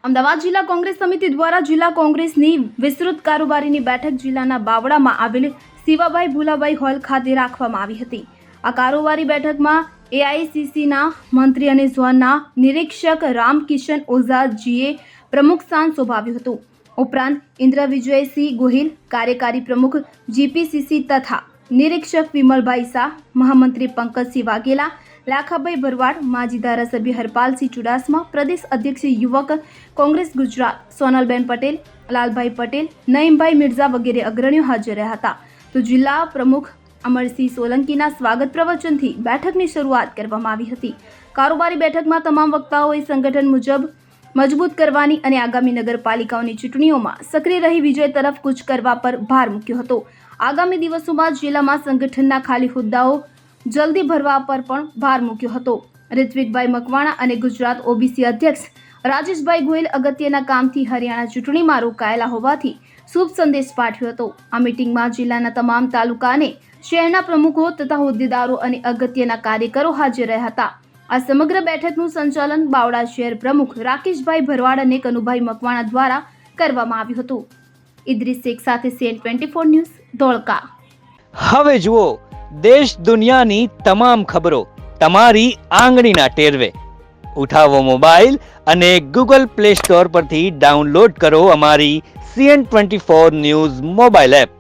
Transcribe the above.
અમદાવાદ જિલ્લા કોંગ્રેસ સમિતિ દ્વારા જિલ્લા કોંગ્રેસની વિસ્તૃત કારોબારીની બેઠક જિલ્લાના બાવળામાં આવેલ શિવાભાઈ ભુલાભાઈ હોલ ખાતે રાખવામાં આવી હતી। આ કારોબારી બેઠકમાં એઆઈસીસીના મંત્રી અને ઝોનના નિરીક્ષક રામકિશન ઓઝાજીએ પ્રમુખ સ્થાન શોભાવ્યું હતું। ઉપરાંત ઇન્દ્ર વિજયસિંહ ગોહિલ, કાર્યકારી પ્રમુખ જીપીસીસી તથા નિરીક્ષક વિમલભાઈ શાહ, મહામંત્રી પંકજસિંહ વાઘેલા, લાખાભાઈ ભરવાડ, માજી ધારાસભ્ય હરપાલસિંહ ચુડાસમા, પ્રદેશ અધ્યક્ષ યુવક કોંગ્રેસ ગુજરાત સોનલબેન પટેલ, લાલભાઈ પટેલ, નઈમભાઈ મિર્ઝા વગેરે અગ્રણીઓ હાજર રહ્યા હતા। તો જિલ્લા પ્રમુખ અમરસિંહ સોલંકીના સ્વાગત પ્રવચનથી બેઠકની શરૂઆત કરવામાં આવી હતી। કારોબારી બેઠકમાં તમામ વક્તાઓએ સંગઠન મુજબ મજબૂત કરવાની અને આગામી નગરપાલિકાઓની ચૂંટણીઓમાં સક્રિય રહી વિજય તરફ કૂચ કરવા પર ભાર મૂક્યો હતો। આગામી દિવસોમાં જિલ્લામાં સંગઠનના ખાલી હોદ્દાઓ જલ્દી ભરવા પર પણ ભાર મૂક્યો હતો। ઋત્વિકભાઈ મકવાણા અને ગુજરાત ઓબીસી અધ્યક્ષ રાજેશભાઈ ગોયલ અગત્યના કામથી હરિયાણા ચૂંટણીમાં રોકાયેલા હોવાથી શુભ સંદેશ પાઠવ્યો હતો। આ મીટિંગમાં જિલ્લાના તમામ તાલુકા અને શહેરના પ્રમુખો તથા હોદ્દેદારો અને અગત્યના કાર્યકરો હાજર રહ્યા હતા। આ સમગ્ર બેઠકનું સંચાલન બાવળા શહેર પ્રમુખ રાકેશભાઈ ભરવાડ અને કનુભાઈ મકવાણા દ્વારા કરવામાં આવ્યું હતું। ઇદ્રીસ શેખ સાથે CN24 ન્યૂઝ, ધોળકા। હવે જુઓ દેશ દુનિયાની તમામ ખબરો તમારી આંગળીના ટેરવે। ઉઠાવો મોબાઈલ અને ગૂગલ પ્લે સ્ટોર પરથી ડાઉનલોડ કરો અમારી CN24 ન્યૂઝ મોબાઈલ એપ।